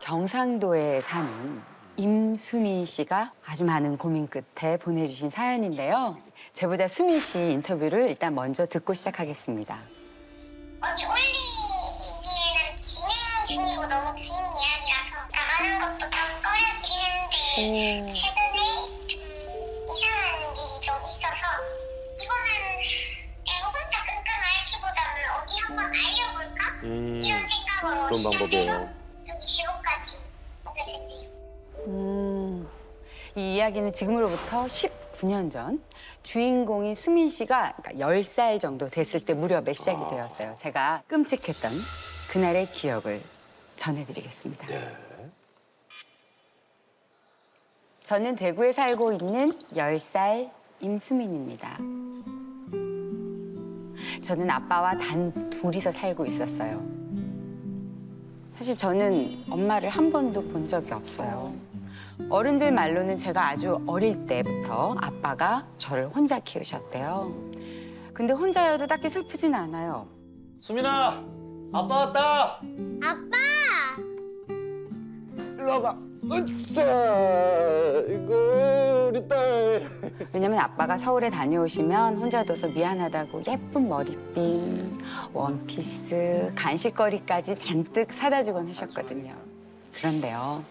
경상도에 사는 임수민 씨가 아주 많은 고민 끝에 보내주신 사연인데요. 제보자 수민 씨 인터뷰를 일단 먼저 듣고 시작하겠습니다. 언니 올리기에는 진행 중이고 너무 긴 이야기라서 말하는 것도 좀 꺼려지긴 했는데 최근에 좀 이상한 일이 좀 있어서 이거는 내가 혼자 끙끙 앓기보다는 어디 한번 알려볼까? 이런 생각으로 좋은 방법이에요. 여기 제목까지 오게 됐네요. 이 이야기는 지금으로부터 19년 전 주인공인 수민 씨가 그러니까 10살 정도 됐을 때 무렵에 시작이 되었어요. 제가 끔찍했던 그날의 기억을 전해드리겠습니다. 저는 대구에 살고 있는 10살 임수민입니다. 저는 아빠와 단 둘이서 살고 있었어요. 사실 저는 엄마를 한 번도 본 적이 없어요. 어른들 말로는 제가 아주 어릴 때부터 아빠가 저를 혼자 키우셨대요. 근데 혼자여도 딱히 슬프진 않아요. 수민아, 아빠 왔다. 아빠! 일로 와봐. 으짜, 이거 우리 딸. 왜냐면 아빠가 서울에 다녀오시면 혼자 둬서 미안하다고 예쁜 머리핀, 원피스, 간식거리까지 잔뜩 사다 주곤 하셨거든요. 그런데요.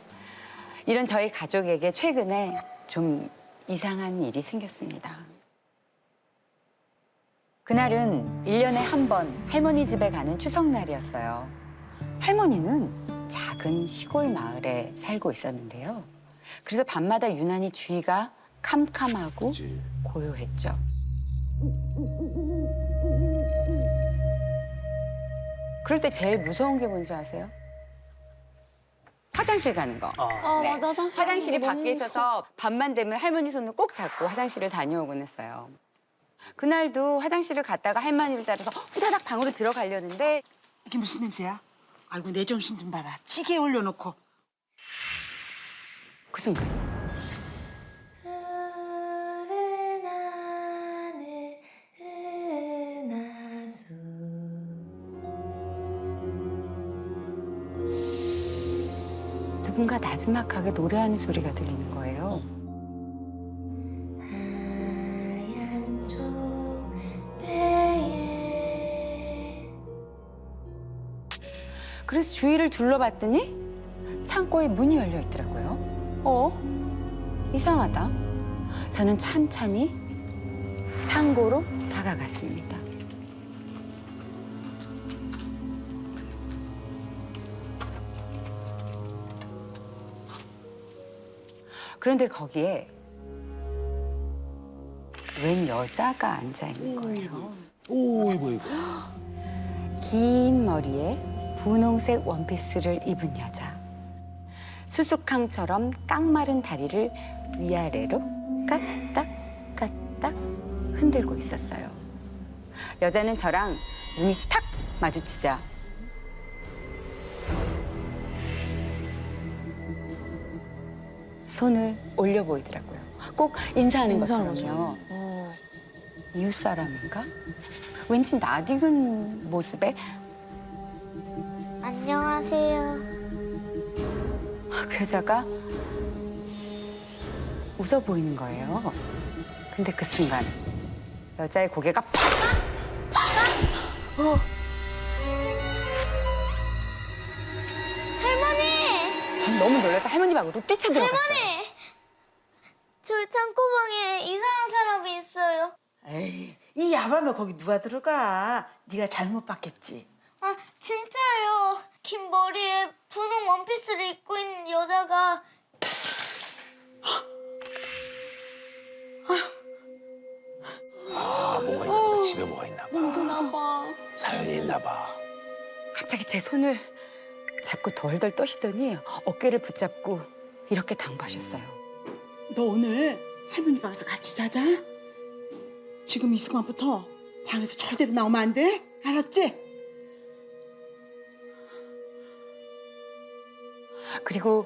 이런 저희 가족에게 최근에 좀 이상한 일이 생겼습니다. 그날은 1년에 한 번 할머니 집에 가는 추석날이었어요. 할머니는 작은 시골 마을에 살고 있었는데요. 그래서 밤마다 유난히 주위가 캄캄하고 고요했죠. 그럴 때 제일 무서운 게 뭔지 아세요? 화장실 가는 거. 네. 맞아, 화장실이 너무 밖에 있어서 밤만 되면 할머니 손을 꼭 잡고 화장실을 다녀오곤 했어요. 그날도 화장실을 갔다가 할머니를 따라서 후다닥 방으로 들어가려는데 이게 무슨 냄새야? 아이고 내 정신 좀 봐라. 찌개 올려놓고. 그 순간 누군가 나지막하게 노래하는 소리가 들리는 거예요. 그래서 주위를 둘러봤더니 창고에 문이 열려 있더라고요. 이상하다. 저는 찬찬히 창고로 다가갔습니다. 그런데 거기에 웬 여자가 앉아 있는 거예요. 오, 이거. 긴 머리에 분홍색 원피스를 입은 여자. 수수깡처럼 깡마른 다리를 위아래로 까딱까딱 흔들고 있었어요. 여자는 저랑 눈이 탁 마주치자 손을 올려 보이더라고요. 꼭 인사하는 것처럼요. 이웃 사람인가? 왠지 낯익은 모습에 안녕하세요. 그 여자가 웃어 보이는 거예요. 근데 그 순간 여자의 고개가 팍! 할머니! 전 너무 놀라서 할머니 방으로 뛰쳐들어갔어요. 할머니! 저희 창고방에 이상한 사람이 있어요. 에이, 이 야밤에 거기 누가 들어가? 네가 잘못 봤겠지. 아, 진짜요. 긴 머리에 분홍 원피스를 입고 있는 여자가 아, 뭔가 있나 보다. 집에 뭐가 있나 봐. 나봐. 사연이 있나 봐. 갑자기 제 손을 잡고 덜덜 떠시더니 어깨를 붙잡고 이렇게 당부하셨어요. 너 오늘 할머니 방에서 같이 자자. 지금 이 순간부터 방에서 절대로 나오면 안 돼. 알았지? 그리고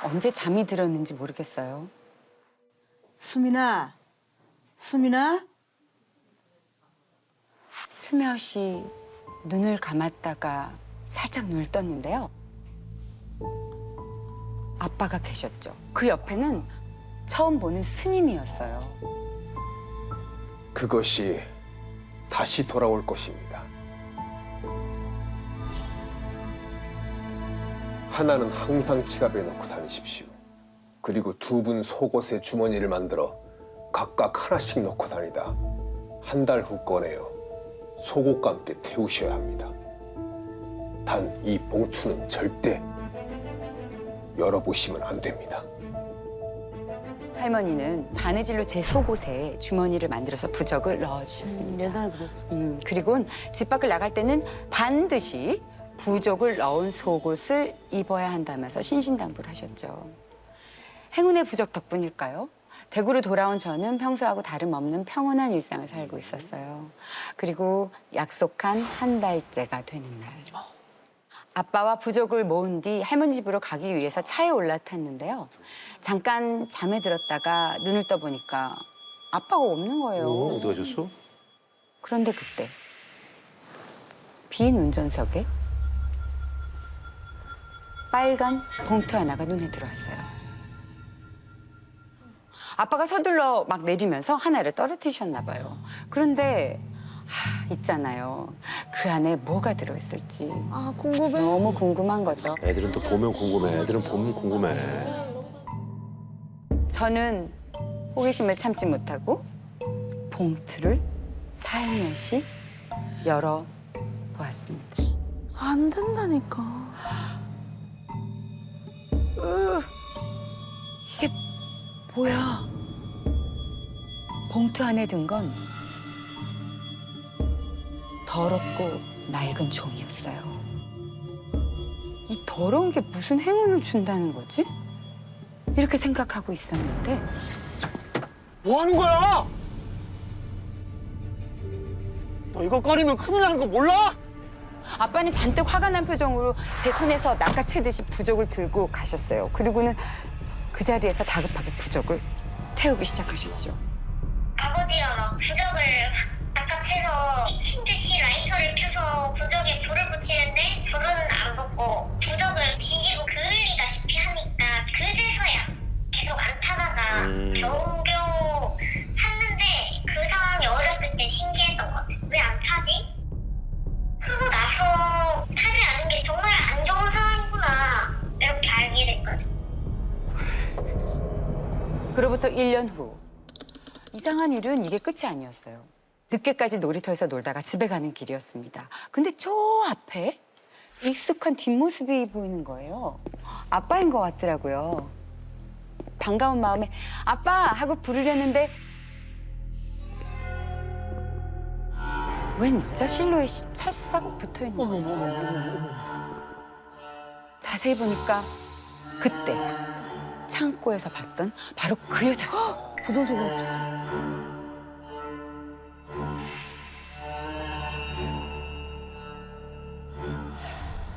언제 잠이 들었는지 모르겠어요. 수민아, 수민아. 스며시 눈을 감았다가 살짝 눈을 떴는데요. 아빠가 계셨죠. 그 옆에는 처음 보는 스님이었어요. 그것이 다시 돌아올 것입니다. 하나는 항상 지갑에 넣고 다니십시오. 그리고 두 분 속옷에 주머니를 만들어 각각 하나씩 넣고 다니다 한 달 후 꺼내어 속옷과 함께 태우셔야 합니다. 단 이 봉투는 절대 열어보시면 안 됩니다. 할머니는 바느질로 제 속옷에 주머니를 만들어서 부적을 넣어주셨습니다. 옛날에 그랬어. 그리고는 집 밖을 나갈 때는 반드시 부적을 넣은 속옷을 입어야 한다면서 신신당부를 하셨죠. 행운의 부적 덕분일까요? 대구로 돌아온 저는 평소하고 다름없는 평온한 일상을 살고 있었어요. 그리고 약속한 한 달째가 되는 날. 아빠와 부적을 모은 뒤 할머니 집으로 가기 위해서 차에 올라탔는데요. 잠깐 잠에 들었다가 눈을 떠보니까 아빠가 없는 거예요. 어디 가셨어? 그런데 그때 빈 운전석에 빨간 봉투 하나가 눈에 들어왔어요. 아빠가 서둘러 막 내리면서 하나를 떨어뜨리셨나 봐요. 그런데 있잖아요. 그 안에 뭐가 들어있을지 아, 궁금해. 너무 궁금한 거죠. 애들은 또 보면 궁금해. 애들은 보면 궁금해. 저는 호기심을 참지 못하고 봉투를 살며시 열어보았습니다. 안 된다니까. 이게 뭐야? 봉투 안에 든 건 더럽고 낡은 종이었어요. 이 더러운 게 무슨 행운을 준다는 거지? 이렇게 생각하고 있었는데 뭐 하는 거야? 너 이거 꺼리면 큰일 나는 거 몰라? 아빠는 잔뜩 화가 난 표정으로 제 손에서 낚아채듯이 부적을 들고 가셨어요. 그리고는 그 자리에서 다급하게 부적을 태우기 시작하셨죠. 아버지가 막 부적을 낚아채서 미친 듯이 라이터를 켜서 부적에 불을 붙이는데 불은 안 붙고 부적을 뒤지고 그을리다시피 하니까 그제서야 계속 안 타다가 겨우겨우 탔는데 그 상황이 어렸을 땐 신기했던 것 같아요. 왜 안 타지? 크고 나서 타지 않은 게 정말 안 좋은 상황이구나 이렇게 알게 된 거죠. 그로부터 1년 후 이상한 일은 이게 끝이 아니었어요. 늦게까지 놀이터에서 놀다가 집에 가는 길이었습니다. 근데 저 앞에 익숙한 뒷모습이 보이는 거예요. 아빠인 것 같더라고요. 반가운 마음에 아빠 하고 부르려는데 웬 여자 실루엣이 찰싹 붙어있는 거예요. 자세히 보니까 그때 창고에서 봤던 바로 그 여자였어요. 부동산이 없어.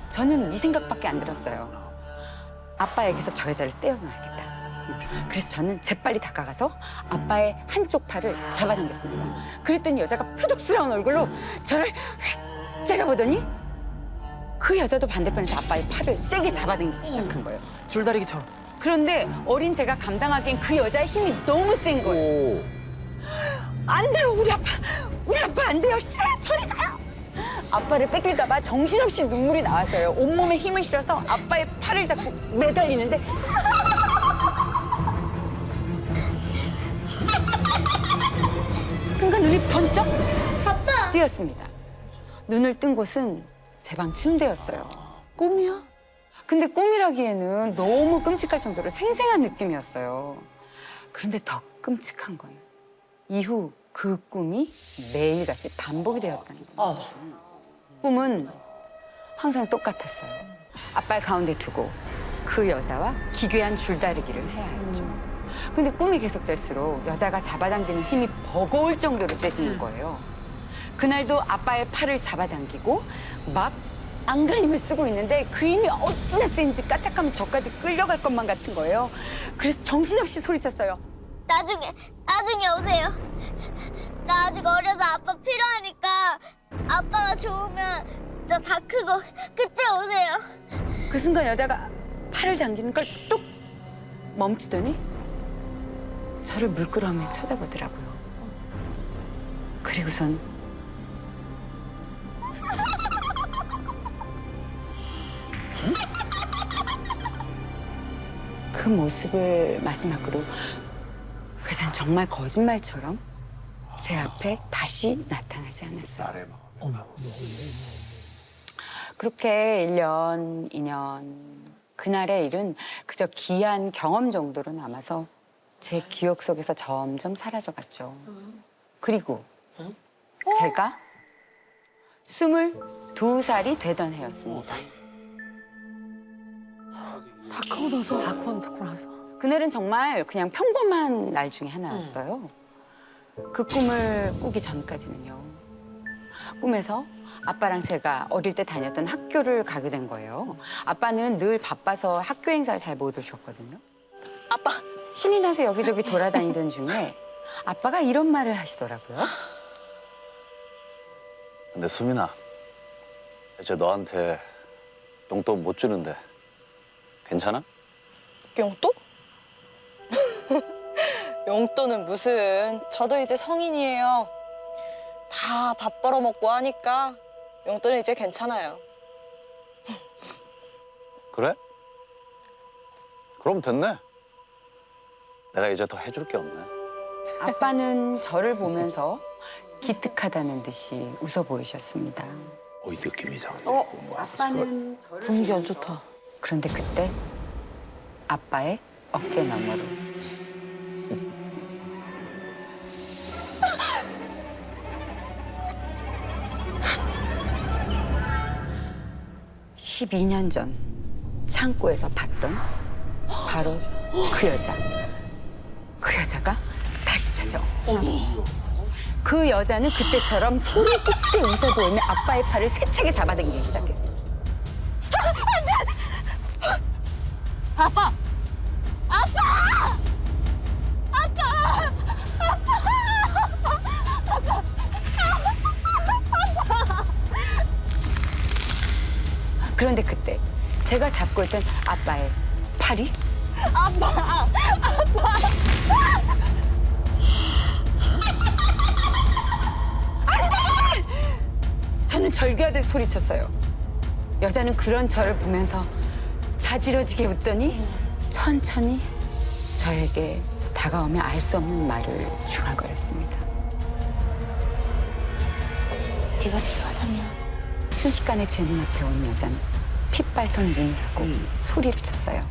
저는 이 생각밖에 안 들었어요. 아빠에게서 저 여자를 떼어놔야겠다. 그래서 저는 재빨리 다가가서 아빠의 한쪽 팔을 잡아당겼습니다. 그랬더니 여자가 표독스러운 얼굴로 저를 휙 째려보더니 그 여자도 반대편에서 아빠의 팔을 세게 잡아당기기 시작한 거예요. 줄다리기처럼. 그런데 어린 제가 감당하기엔 그 여자의 힘이 너무 센 거예요. 오. 안 돼요, 우리 아빠 안 돼요. 싫어요, 저리 가요. 아빠를 뺏길까 봐 정신없이 눈물이 나왔어요. 온몸에 힘을 실어서 아빠의 팔을 잡고 매달리는데 순간 눈이 번쩍 뜨였습니다. 눈을 뜬 곳은 제 방 침대였어요. 꿈이야? 근데 꿈이라기에는 너무 끔찍할 정도로 생생한 느낌이었어요. 그런데 더 끔찍한 건 이후 그 꿈이 매일같이 반복이 되었다는 거예요. 꿈은 항상 똑같았어요. 아빠를 가운데 두고 그 여자와 기괴한 줄다리기를 해야 했죠. 근데 꿈이 계속될수록 여자가 잡아당기는 힘이 버거울 정도로 세지는 거예요. 그날도 아빠의 팔을 잡아당기고 막 안간힘을 쓰고 있는데 그 힘이 어찌나 센지 까딱하면 저까지 끌려갈 것만 같은 거예요. 그래서 정신없이 소리쳤어요. 나중에 오세요. 나 아직 어려서 아빠 필요하니까 아빠가 좋으면 나 다 크고 그때 오세요. 그 순간 여자가 팔을 당기는 걸 뚝 멈추더니 저를 물끄러미 쳐다보더라고요. 그리고선 그 모습을 마지막으로 그전 정말 거짓말처럼 제 앞에 다시 나타나지 않았어요. 나래 막. 그렇게 1년, 2년 그날의 일은 그저 기이한 경험 정도로 남아서 제 기억 속에서 점점 사라져갔죠. 그리고 제가 22살이 되던 해였습니다. 다 크고 나서. 그날은 정말 그냥 평범한 날 중에 하나였어요. 그 꿈을 꾸기 전까지는요. 꿈에서 아빠랑 제가 어릴 때 다녔던 학교를 가게 된 거예요. 아빠는 늘 바빠서 학교 행사를 잘 못 오셨거든요. 아빠. 신이 나서 여기저기 돌아다니던 중에 아빠가 이런 말을 하시더라고요. 근데 수민아, 이제 너한테 용돈 못 주는데 괜찮아? 용돈? 용돈은 무슨. 저도 이제 성인이에요. 다 밥 벌어먹고 하니까 용돈은 이제 괜찮아요. 그래? 그럼 됐네. 내가 이제 더 해줄 게 없네. 아빠는 저를 보면서 기특하다는 듯이 웃어 보이셨습니다. 이 느낌이 이상한데. 아빠는 저를 분위기 안 좋다. 그런데 그때 아빠의 어깨 너머로 (12년) 전 창고에서 봤던 바로 그 여자. 그 여자가 다시 찾아온 거예요. 그 여자는 그때처럼 소름 끼치게 웃어 보이며 아빠의 팔을 세차게 잡아당기기 시작했습니다. 그런데 그때 제가 잡고 있던 아빠의 팔이 저는 절규하듯 소리쳤어요. 여자는 그런 저를 보면서 자지러지게 웃더니 천천히 저에게 다가오며 알 수 없는 말을 중얼거렸습니다. 네가 필요하다면 순식간에 제 눈앞에 온 여자는 핏발선 눈을 하고 소리를 쳤어요.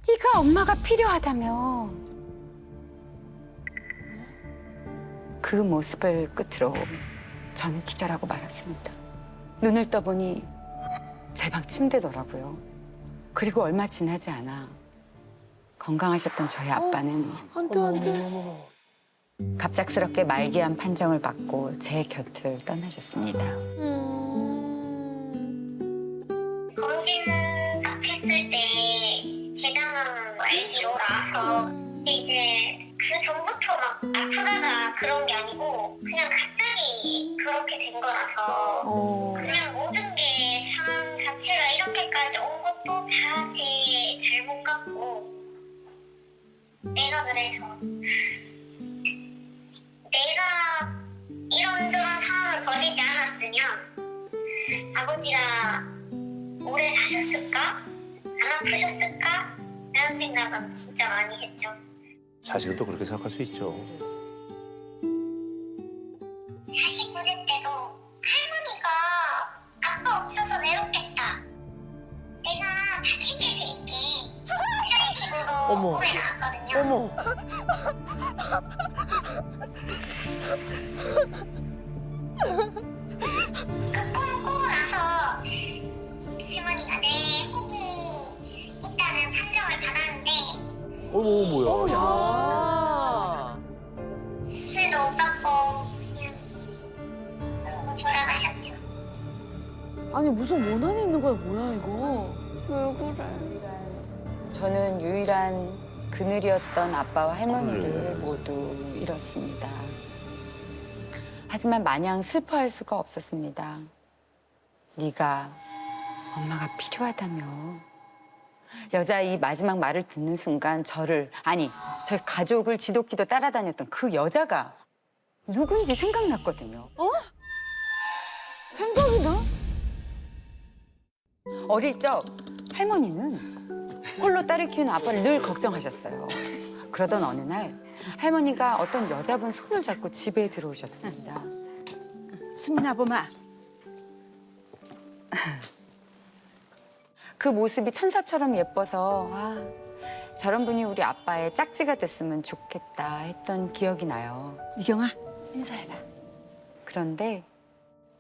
네가 엄마가 필요하다며. 그 모습을 끝으로 저는 기절하고 말았습니다. 눈을 떠보니 제 방 침대더라고요. 그리고 얼마 지나지 않아 건강하셨던 저희 아빠는 갑작스럽게 말기암 판정을 받고 제 곁을 떠나셨습니다. 검진 딱 했을 때 대장암 말기로 나와서 근데 이제 그 전부터 막 아프다가 그런 게 아니고 그냥 갑자기 그렇게 된 거라서 그냥 모든 게 상황 자체가 이렇게까지 온 것도 다 제 잘못 같고 내가 그래서 내가 이런저런 상황을 벌이지 않았으면 아버지가 오래 사셨을까? 안 아프셨을까? 라는 생각은 진짜 많이 했죠. 사실은 또 그렇게 생각할 수 있죠. 49세 때도 할머니가 아빠 없어서 외롭겠다. 내가 다 챙겨드릴게. 이런 식으로 꿈에 나왔거든요. 그 꿈 꾸고 나서 할머니가 내 혹이 있다는 판정을 받았는데 뭐야. 술도 못 받고 그냥 그러고 돌아가셨죠. 아니 무슨 원한이 있는 거야 뭐야 이거. 왜 그래? 저는 유일한 그늘이었던 아빠와 할머니를 그래. 모두 잃었습니다. 하지만 마냥 슬퍼할 수가 없었습니다. 네가 엄마가 필요하다며 여자 이 마지막 말을 듣는 순간 저희 가족을 지독히도 따라다녔던 그 여자가 누군지 생각났거든요. 생각이 나? 어릴 적 할머니는 홀로 딸을 키우는 아빠를 늘 걱정하셨어요. 그러던 어느 날 할머니가 어떤 여자분 손을 잡고 집에 들어오셨습니다. 수민아 봄아. 그 모습이 천사처럼 예뻐서 저런 분이 우리 아빠의 짝지가 됐으면 좋겠다 했던 기억이 나요. 미경아 인사해라. 그런데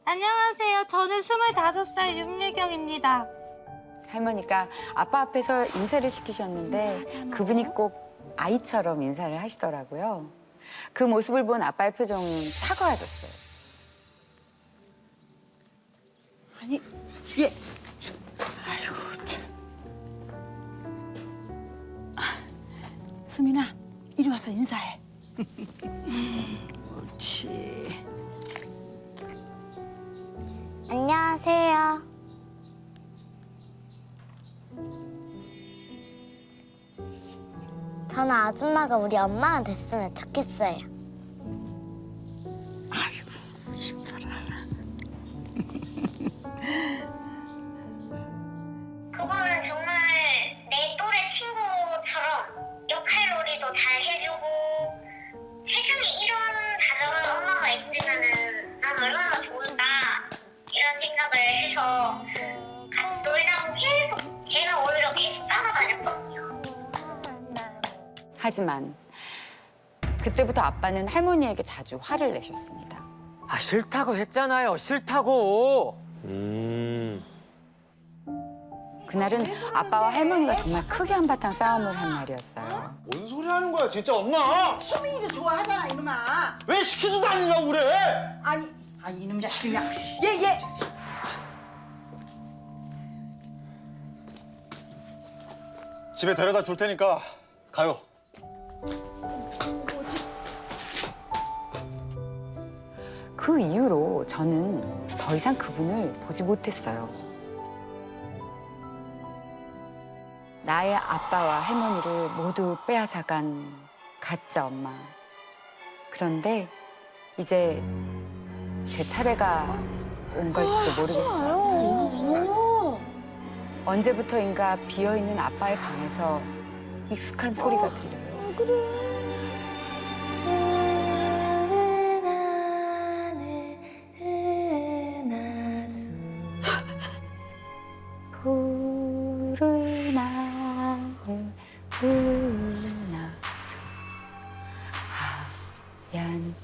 안녕하세요. 저는 25살 윤미경입니다. 할머니가 아빠 앞에서 인사를 시키셨는데 그분이 꼭 아이처럼 인사를 하시더라고요. 그 모습을 본 아빠의 표정은 차가워졌어요. 아니 얘. 아이고 참. 수민아 이리 와서 인사해. 옳지. 안녕하세요. 저는 아줌마가 우리 엄마가 됐으면 좋겠어요. 아이고 이뻐라. 그거는 정말 내 또래 친구처럼 역할놀이도 잘 해주고 세상에 이런 다정한 엄마가 있으면은 난 얼마나 좋을까 이런 생각을 해서 같이 놀자고 계속 제가 오히려 계속 따라다녔거든요. 하지만 그때부터 아빠는 할머니에게 자주 화를 내셨습니다. 아 싫다고 했잖아요. 싫다고. 그날은 아빠와 할머니가 정말 크게 한바탕 싸움을 한 날이었어요. 뭔 소리 하는 거야 진짜 엄마? 수민이도 좋아하잖아 이놈아. 왜 시키지도 않으려고 그래? 아니 이놈 자식이냐. 얘. 집에 데려다 줄 테니까 가요. 그 이후로 저는 더 이상 그분을 보지 못했어요. 나의 아빠와 할머니를 모두 빼앗아간 가짜 엄마. 그런데 이제 제 차례가 온 걸지도 모르겠어요. 언제부터인가 비어있는 아빠의 방에서 익숙한 소리가 들려요. 푸른 하늘 푸른 하수 하얀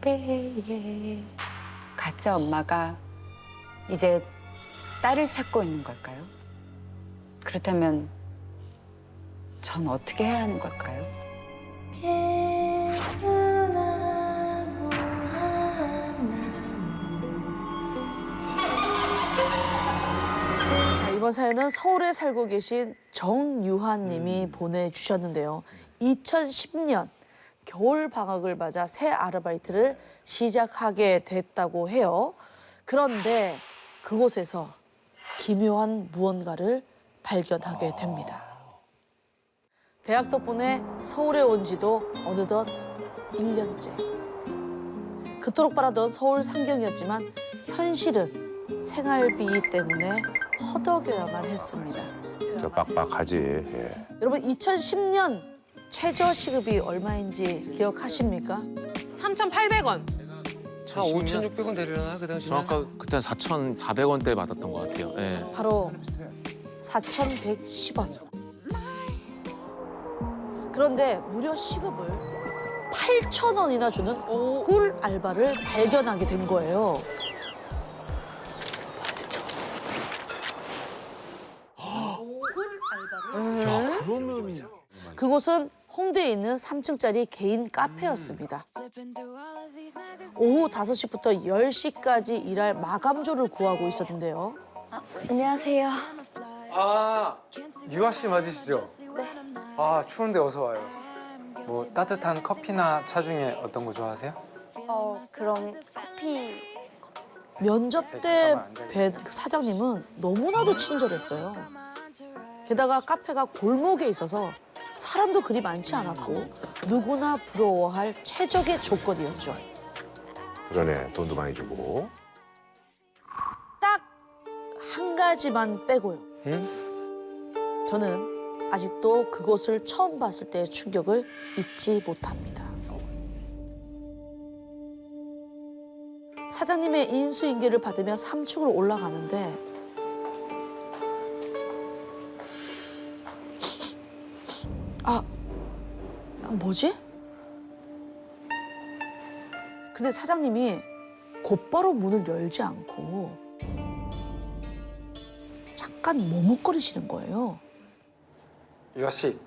쫄배에 가짜 엄마가 이제 딸을 찾고 있는 걸까요? 그렇다면 전 어떻게 해야 하는 걸까요? 이번 사연은 서울에 살고 계신 정유한 님이 보내주셨는데요. 2010년 겨울 방학을 맞아 새 아르바이트를 시작하게 됐다고 해요. 그런데 그곳에서 기묘한 무언가를 발견하게 됩니다. 대학 덕분에 서울에 온 지도 어느덧 1년째. 그토록 바라던 서울 상경이었지만 현실은 생활비 때문에 허덕여야만 했습니다. 빡빡하지. 예. 여러분 2010년 최저 시급이 얼마인지 기억하십니까? 3,800원. 한 5,600원 되려나 그 당시에? 아까 그때 4,400원대 받았던 것 같아요. 예. 바로 4,110원. 그런데 무려 시급을 8,000원이나 주는 꿀 알바를 발견하게 된 거예요. 야, 그러면 그곳은 홍대에 있는 3층짜리 개인 카페였습니다. 오후 5시부터 10시까지 일할 마감조를 구하고 있었는데요. 안녕하세요. 아, 유아 씨 맞으시죠? 네. 아, 추운데 어서 와요. 뭐 따뜻한 커피나 차 중에 어떤 거 좋아하세요? 그럼 커피. 면접 때 뵌 사장님은 너무나도 친절했어요. 게다가 카페가 골목에 있어서 사람도 그리 많지 않았고 누구나 부러워할 최적의 조건이었죠. 그러네. 돈도 많이 주고. 딱 한 가지만 빼고요. 응? 저는 아직도 그곳을 처음 봤을 때의 충격을 잊지 못합니다. 사장님의 인수인계를 받으며 3층으로 올라가는데 뭐지? 근데 사장님이 곧바로 문을 열지 않고 잠깐 머뭇거리시는 거예요. 이 자식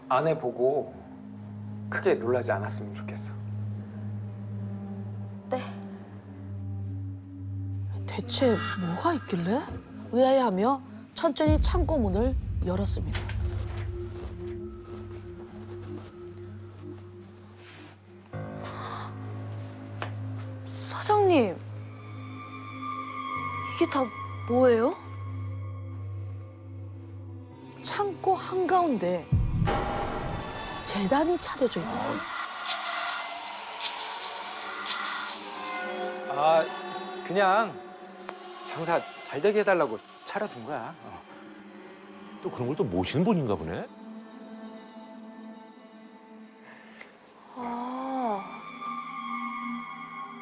아내 보고 크게 놀라지 않았으면 좋겠어. 대체 뭐가 있길래? 의아해하며 천천히 창고 문을 열었습니다. 사장님, 이게 다 뭐예요? 창고 한가운데 재단이 차려져 있는 거예요. 아, 그냥 장사 잘 되게 해달라고 차려둔 거야. 또 그런 걸 또 모시는 분인가 보네.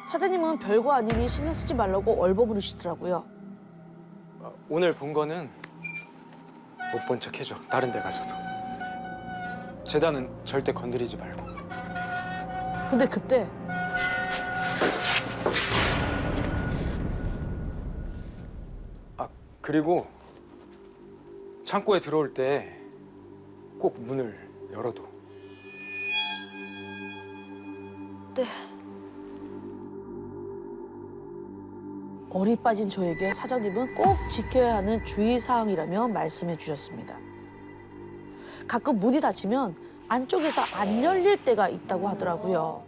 사장님은 별거 아니니 신경 쓰지 말라고 얼버무리시더라고요. 오늘 본 거는 못 본 척 해줘. 다른 데 가서도. 재단은 절대 건드리지 말고. 근데 그때 아, 그리고 창고에 들어올 때 꼭 문을 열어둬. 얼이 빠진 저에게 사장님은 꼭 지켜야 하는 주의사항이라며 말씀해 주셨습니다. 가끔 문이 닫히면 안쪽에서 안 열릴 때가 있다고 하더라고요.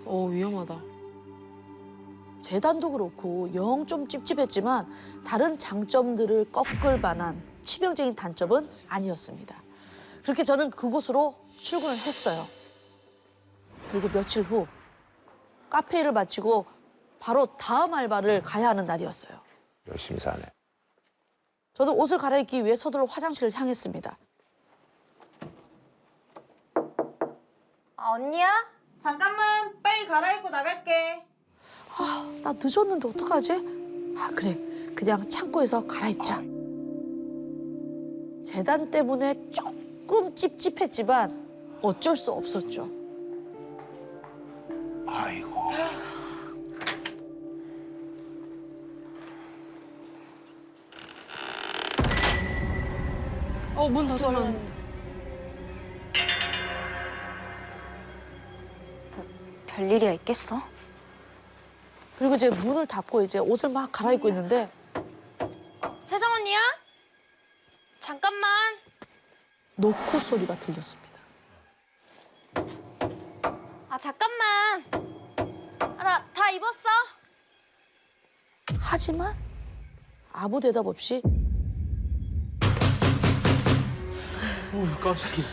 위험하다. 재단도 그렇고 영 좀 찝찝했지만 다른 장점들을 꺾을 만한 치명적인 단점은 아니었습니다. 그렇게 저는 그곳으로 출근을 했어요. 그리고 며칠 후 카페 일을 마치고 바로 다음 알바를 가야 하는 날이었어요. 열심히 사네. 저도 옷을 갈아입기 위해 서둘러 화장실을 향했습니다. 언니야? 잠깐만, 빨리 갈아입고 나갈게. 나 늦었는데 어떡하지? 그래. 그냥 창고에서 갈아입자. 재단 때문에 조금 찝찝했지만 어쩔 수 없었죠. 아이고. 문 닫아놨는데. 별일이야 있겠어? 그리고 이제 문을 닫고 이제 옷을 막 갈아입고 있는데 세정 언니야? 잠깐만. 노크 소리가 들렸습니다. 잠깐만. 나 다 입었어. 하지만 아무 대답 없이 깜짝이야.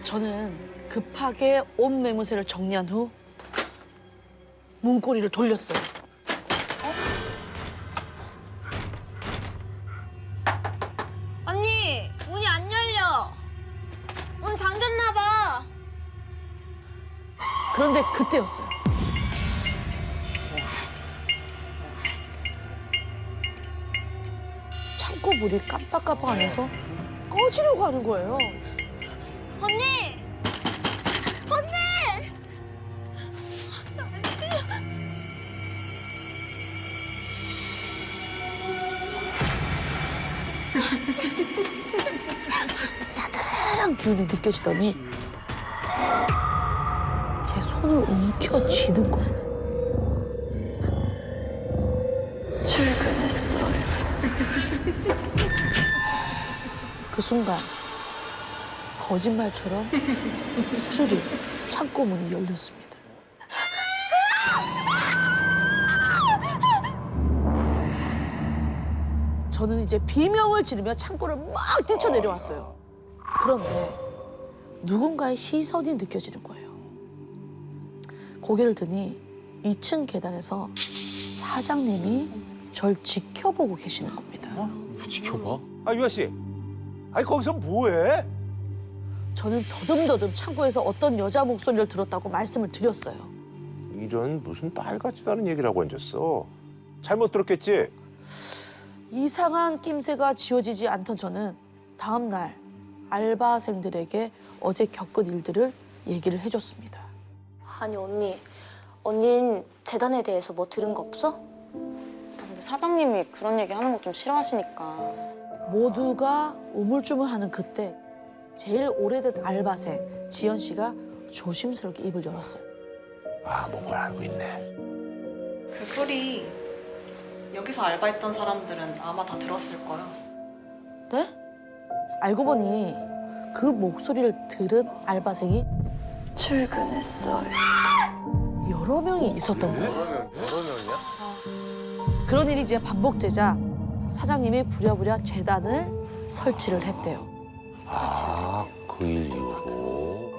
저는 급하게 옷 매무새를 정리한 후 문고리를 돌렸어요. 언니, 문이 안 열려. 문 잠겼나 봐. 그런데 그때였어요. 창고 문이 깜빡깜빡하면서 꺼지려고 하는 거예요. 언니! 언니! 싸늘한 기운이 느껴지더니 제 손을 움켜쥐는 거예요. 출근했어요. 그 순간 거짓말처럼 스르르 창고 문이 열렸습니다. 저는 이제 비명을 지르며 창고를 막 뛰쳐내려왔어요. 그런데 누군가의 시선이 느껴지는 거예요. 고개를 드니 2층 계단에서 사장님이 절 지켜보고 계시는 겁니다. 지켜봐. 아 유아 씨, 아니 거기서 뭐해? 저는 더듬더듬 창고에서 어떤 여자 목소리를 들었다고 말씀을 드렸어요. 이런 무슨 말 같지도 않은 얘기를 하고 앉았어. 잘못 들었겠지? 이상한 낌새가 지워지지 않던 저는 다음 날 알바생들에게 어제 겪은 일들을 얘기를 해줬습니다. 아니 언닌 재단에 대해서 뭐 들은 거 없어? 근데 사장님이 그런 얘기 하는 거 좀 싫어하시니까. 모두가 우물쭈물하는 그때 제일 오래된 알바생 지연 씨가 조심스럽게 입을 열었어요. 아, 뭔걸 알고 있네. 그 소리 여기서 알바했던 사람들은 아마 다 들었을 거야. 네? 알고 보니 그 목소리를 들은 알바생이 출근했어요. 여러 명이 있었던 거예요. 여러 명이야? 그런 일이 이제 반복되자 사장님이 부랴부랴 재단을 설치를 했대요. 아, 그 일 이후로.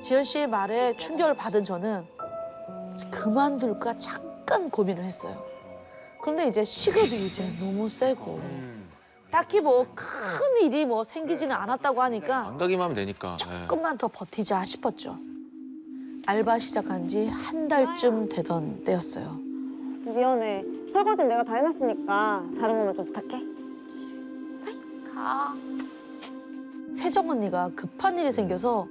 지연 씨의 말에 충격을 받은 저는 그만둘까 잠깐 고민을 했어요. 그런데 이제 시급이 이제 너무 세고 딱히 뭐 큰 일이 뭐 생기지는 않았다고 하니까 안 가기만 하면 되니까. 조금만 더 버티자 싶었죠. 알바 시작한 지 한 달쯤 되던 때였어요. 미안해. 설거지는 내가 다 해놨으니까 다른 것만 좀 부탁해. 가. 세정 언니가 급한 일이 생겨서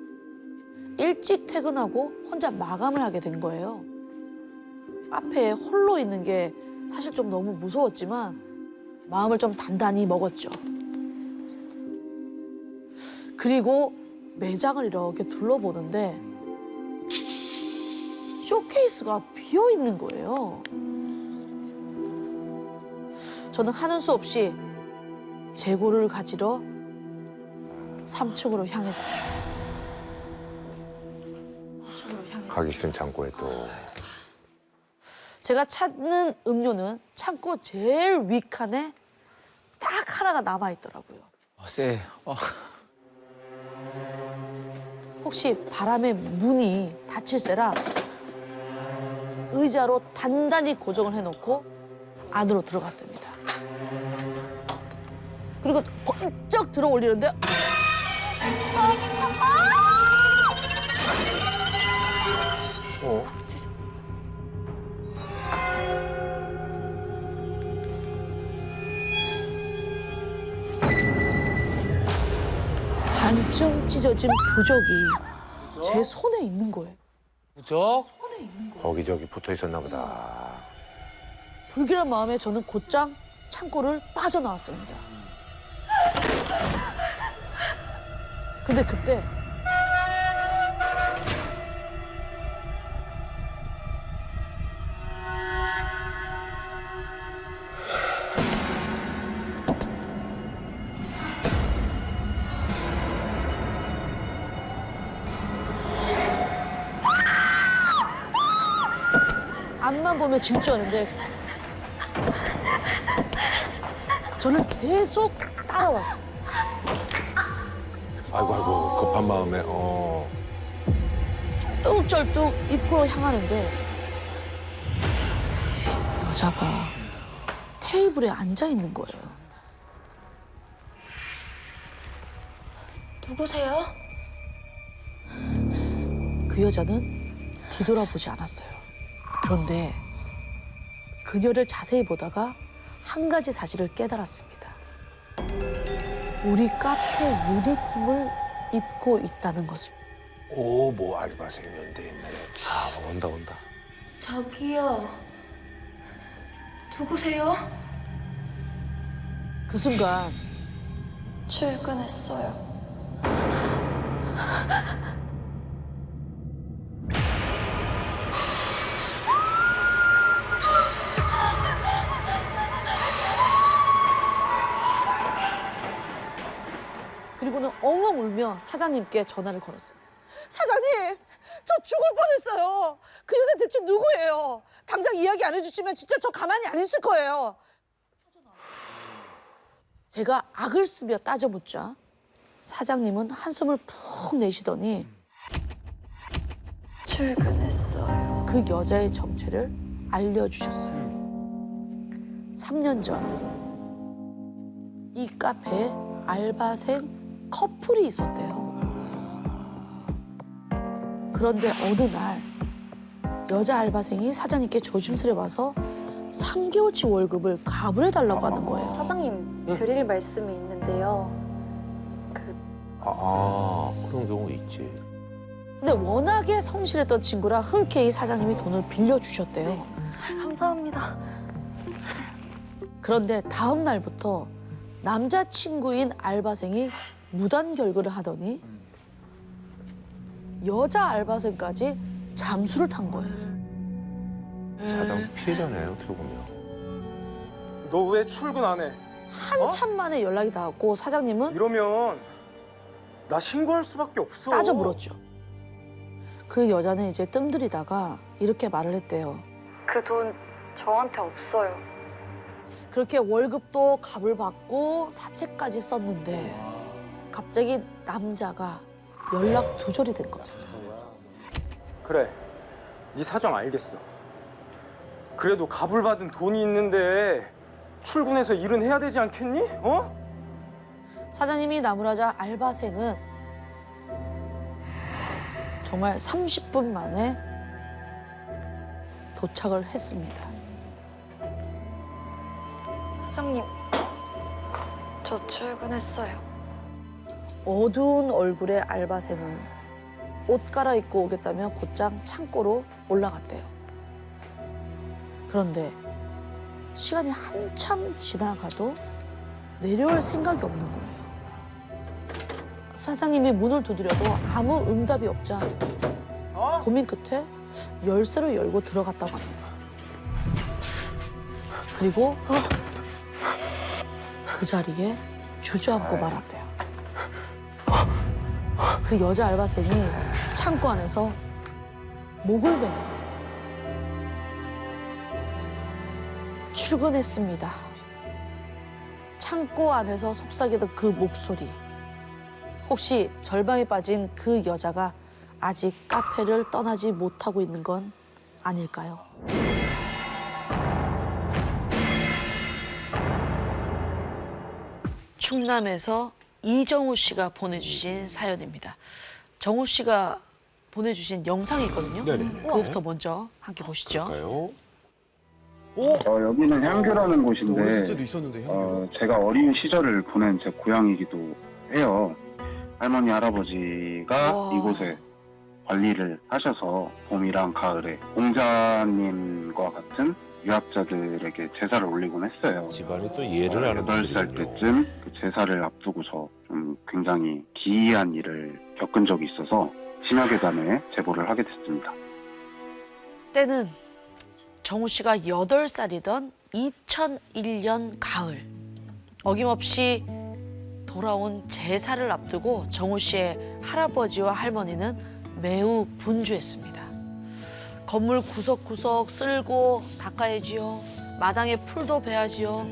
일찍 퇴근하고 혼자 마감을 하게 된 거예요. 카페에 홀로 있는 게 사실 좀 너무 무서웠지만 마음을 좀 단단히 먹었죠. 그리고 매장을 이렇게 둘러보는데 쇼케이스가 비어 있는 거예요. 저는 하는 수 없이 재고를 가지러 3층으로 향했습니다. 가기 싫은 창고에 또. 제가 찾는 음료는 창고 제일 윗칸에 딱 하나가 남아있더라고요. 쎄. 혹시 바람에 문이 닫힐세라 의자로 단단히 고정을 해놓고 안으로 들어갔습니다. 그리고 번쩍 들어 올리는데 반쯤 찢어진 부적이 제 손에 있는 거예요. 부적? 거기저기 붙어 있었나 보다. 불길한 마음에 저는 곧장 창고를 빠져나왔습니다. 근데 그때 앞만 보면 질주하는데 저를 계속 따라왔어요. 아이고 급한 마음에 쩔뚝 입구로 향하는데 여자가 테이블에 앉아 있는 거예요. 누구세요? 그 여자는 뒤돌아보지 않았어요. 그런데 그녀를 자세히 보다가 한 가지 사실을 깨달았습니다. 우리 카페 유니폼을 입고 있다는 것을. 오, 뭐 알바생이었는데 옛날에. 아, 온다. 저기요. 누구세요? 그 순간 출근했어요. 그리고는 엉엉 울며 사장님께 전화를 걸었어요. 사장님, 저 죽을 뻔했어요. 그 여자 대체 누구예요? 당장 이야기 안 해주시면 진짜 저 가만히 안 있을 거예요. 제가 악을 쓰며 따져묻자 사장님은 한숨을 푹 내쉬더니 출근했어요. 그 여자의 정체를 알려주셨어요. 3년 전 이 카페에 알바생 커플이 있었대요. 그런데 어느 날 여자 알바생이 사장님께 조심스레 와서 3개월치 월급을 가불해달라고 하는 거예요. 사장님 드릴 말씀이 있는데요. 그런 경우 있지. 근데 워낙에 성실했던 친구라 흔쾌히 사장님이 돈을 빌려주셨대요. 감사합니다. 그런데 다음 날부터 남자친구인 알바생이 무단 결근을 하더니 여자 알바생까지 잠수를 탄 거예요. 사장 피해자네 어떻게 보면. 너 왜 출근 안 해? 한참 만에 연락이 닿았고 사장님은 이러면 나 신고할 수밖에 없어. 따져 물었죠. 그 여자는 이제 뜸들이다가 이렇게 말을 했대요. 그 돈 저한테 없어요. 그렇게 월급도 값을 받고 사채까지 썼는데 갑자기 남자가 연락 두절이 된 거죠. 그래, 네 사정 알겠어. 그래도 갑을 받은 돈이 있는데 출근해서 일은 해야 되지 않겠니? 어? 사장님이 나무라자 알바생은 정말 30분 만에 도착을 했습니다. 사장님, 저 출근했어요. 어두운 얼굴의 알바생은 옷 갈아입고 오겠다며 곧장 창고로 올라갔대요. 그런데 시간이 한참 지나가도 내려올 생각이 없는 거예요. 사장님이 문을 두드려도 아무 응답이 없자 고민 끝에 열쇠를 열고 들어갔다고 합니다. 그리고 그 자리에 주저앉고 말았대요. 그 여자 알바생이 창고 안에서 목을 맨 거예요. 출근했습니다. 창고 안에서 속삭이던 그 목소리. 혹시 절망에 빠진 그 여자가 아직 카페를 떠나지 못하고 있는 건 아닐까요? 충남에서 이정우 씨가 보내주신 사연입니다. 정우 씨가 보내주신 영상이 있거든요. 네네. 그거부터 먼저 함께 보시죠. 볼까요? 여기는 향교라는 곳인데 어렸을 때도 있었는데 향교. 제가 어린 시절을 보낸 제 고향이기도 해요. 할머니 할아버지가 와. 이곳에 관리를 하셔서 봄이랑 가을에 공자님과 같은 유학자들에게 제사를 올리곤 했어요. 집안이 또 이해를 하는 8살 분들이군요. 때쯤 그 제사를 앞두고서 좀 굉장히 기이한 일을 겪은 적이 있어서 심야괴담에 제보를 하게 됐습니다. 때는 정우 씨가 8살이던 2001년 가을. 어김없이 돌아온 제사를 앞두고 정우 씨의 할아버지와 할머니는 매우 분주했습니다. 건물 구석구석 쓸고 닦아야지요. 마당에 풀도 베야지요.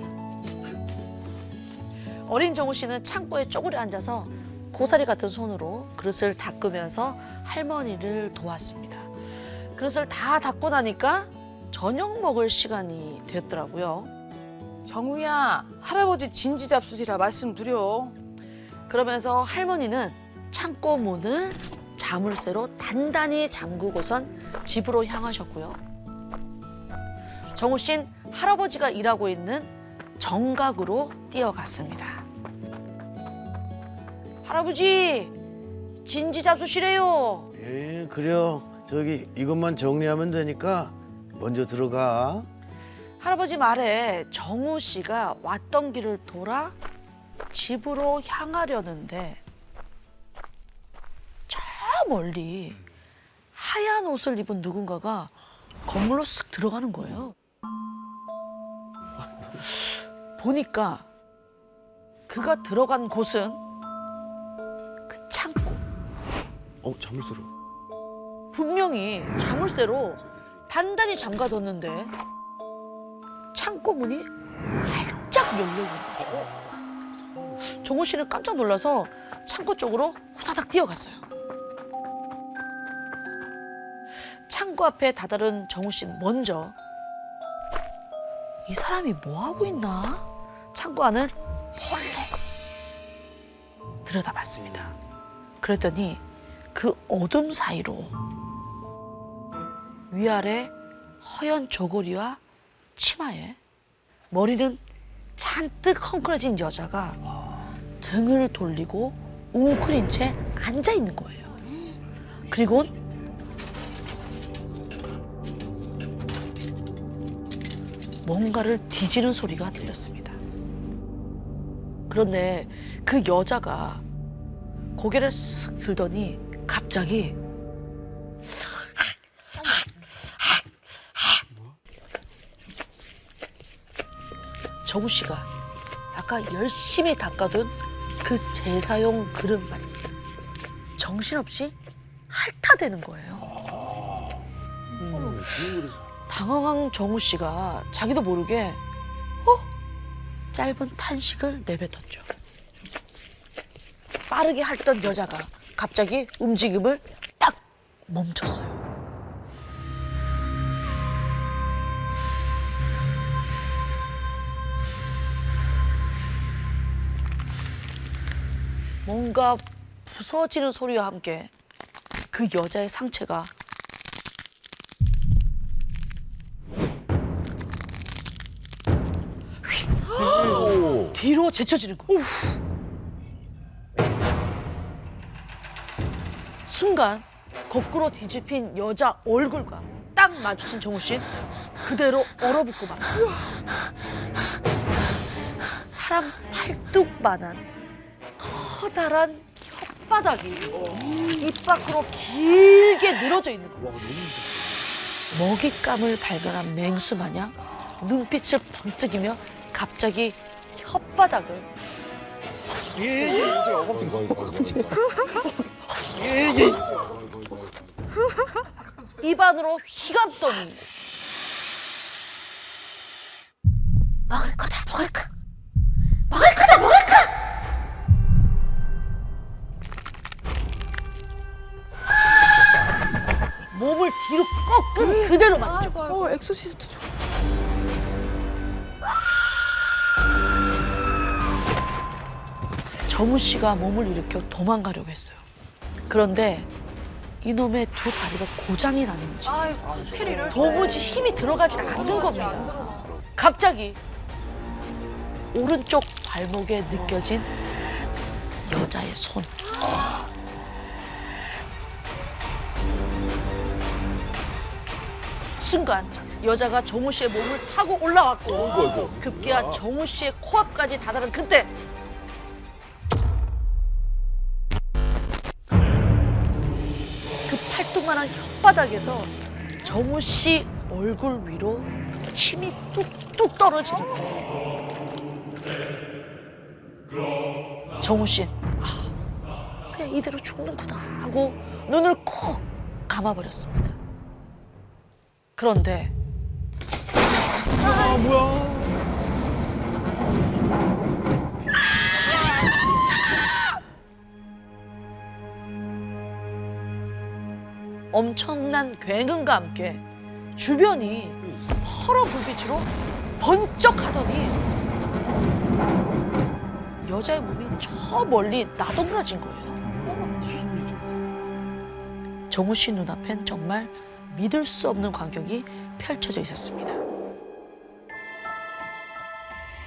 어린 정우 씨는 창고에 쪼그려 앉아서 고사리 같은 손으로 그릇을 닦으면서 할머니를 도왔습니다. 그릇을 다 닦고 나니까 저녁 먹을 시간이 됐더라고요. 정우야, 할아버지 진지 잡수시라 말씀드려. 그러면서 할머니는 창고 문을 자물쇠로 단단히 잠그고선 집으로 향하셨고요. 정우 씨는 할아버지가 일하고 있는 정각으로 뛰어갔습니다. 할아버지, 진지 잡수시래요. 예, 그래요. 저기 이것만 정리하면 되니까 먼저 들어가. 할아버지 말에 정우 씨가 왔던 길을 돌아 집으로 향하려는데 저 멀리 하얀 옷을 입은 누군가가 건물로 쓱 들어가는 거예요. 보니까 그가 들어간 곳은 그 창고. 자물쇠로. 분명히 자물쇠로 단단히 잠가뒀는데 창고 문이 활짝 열려 있는 거죠. 정우 씨는 깜짝 놀라서 창고 쪽으로 후다닥 뛰어갔어요. 창고 앞에 다다른 정우 씨는 먼저 이 사람이 뭐 하고 있나? 창고 안을 몰래 들여다봤습니다. 그랬더니 그 어둠 사이로 위아래 허연 저고리와 치마에 머리는 잔뜩 헝클어진 여자가 등을 돌리고 웅크린 채 앉아 있는 거예요. 그리고 뭔가를 뒤지는 소리가 들렸습니다. 그런데 그 여자가 고개를 쓱 들더니 갑자기 정우 씨가 아까 열심히 닦아둔 그 제사용 그릇 말입니다. 정신없이 핥아대는 거예요. 당황한 정우 씨가 자기도 모르게 짧은 탄식을 내뱉었죠. 빠르게 핥던 여자가 갑자기 움직임을 딱 멈췄어요. 뭔가 부서지는 소리와 함께 그 여자의 상체가 뒤로 제쳐지는 거예요. 순간 거꾸로 뒤집힌 여자 얼굴과 딱 마주친 정우 씨는 그대로 얼어붙고 말았어요. 사람 팔뚝만한 커다란 혓바닥이 입 밖으로 길게 늘어져 있는 거예요. 먹잇감을 발견한 맹수 마냥 눈빛을 번뜩이며 갑자기 혓바닥을 입안으로 휘감더니 먹을 거다 먹을 거 먹을 거다 먹을 거 몸을 뒤로 꺾은 그대로 맞죠. 엑소시스트 좀. 정우 씨가 몸을 일으켜 도망가려고 했어요. 그런데 이놈의 두 다리가 고장이 났는지 도무지 힘이 들어가지 않는 겁니다. 갑자기 오른쪽 발목에 느껴진 여자의 손. 순간 여자가 정우 씨의 몸을 타고 올라왔고 급기야 정우 씨의 코앞까지 다다른 그때 그 팔뚝만한 혓바닥에서 정우 씨 얼굴 위로 힘이 뚝뚝 떨어지는 거예요. 정우 씨는 그냥 이대로 죽는구나 하고 눈을 콕 감아버렸습니다. 그런데 엄청난 굉음과 함께 주변이 퍼런 불빛으로 번쩍하더니 여자의 몸이 저 멀리 나동그라진 거예요. 정우 씨 눈앞엔 정말 믿을 수 없는 광경이 펼쳐져 있었습니다.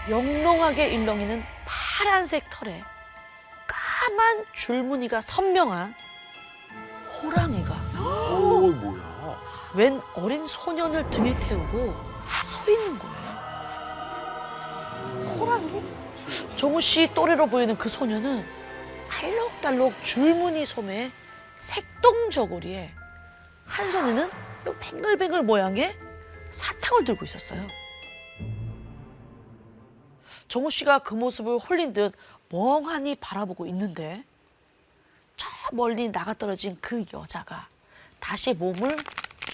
영롱하게 일렁이는 파란색 털에 까만 줄무늬가 선명한 호랑이가 웬 어린 소년을 등에 태우고 서 있는 거예요. 호랑이? 정우 씨 또래로 보이는 그 소년은 알록달록 줄무늬 소매에 색동저고리에 한 손에는 뱅글뱅글 모양의 사탕을 들고 있었어요. 정우 씨가 그 모습을 홀린 듯 멍하니 바라보고 있는데 저 멀리 나가떨어진 그 여자가 다시 몸을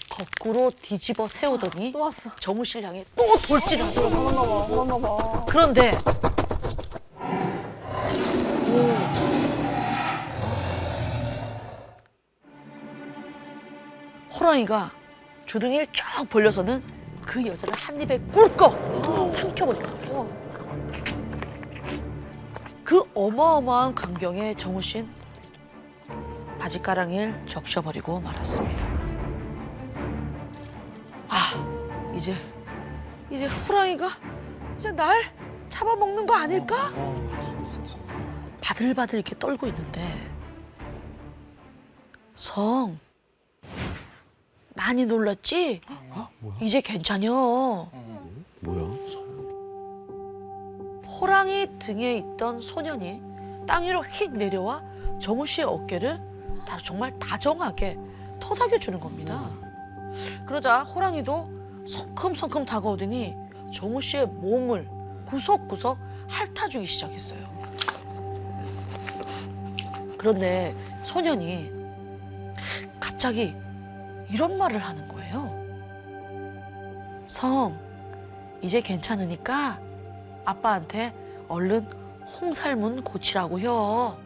거꾸로 뒤집어 세우더니 또 왔어. 정우 씨를 향해 또 돌진을 하더라고요. 그런데 호랑이가 주둥이를 쫙 벌려서는 그 여자를 한 입에 꿀꺽 삼켜버린 거예요. 그 어마어마한 광경에 정우 씨는 바지가랑이를 적셔버리고 말았습니다. 아, 이제 호랑이가 이제 날 잡아먹는 거 아닐까? 바들바들 이렇게 떨고 있는데 성, 많이 놀랐지? 이제 괜찮여. 뭐야? 호랑이 등에 있던 소년이 땅 위로 휙 내려와 정우 씨의 어깨를 정말 다정하게 토닥여 주는 겁니다. 그러자 호랑이도 성큼성큼 다가오더니 정우 씨의 몸을 구석구석 핥아주기 시작했어요. 그런데 소년이 갑자기 이런 말을 하는 거예요. 성, 이제 괜찮으니까 아빠한테 얼른 홍살문 고치라고요.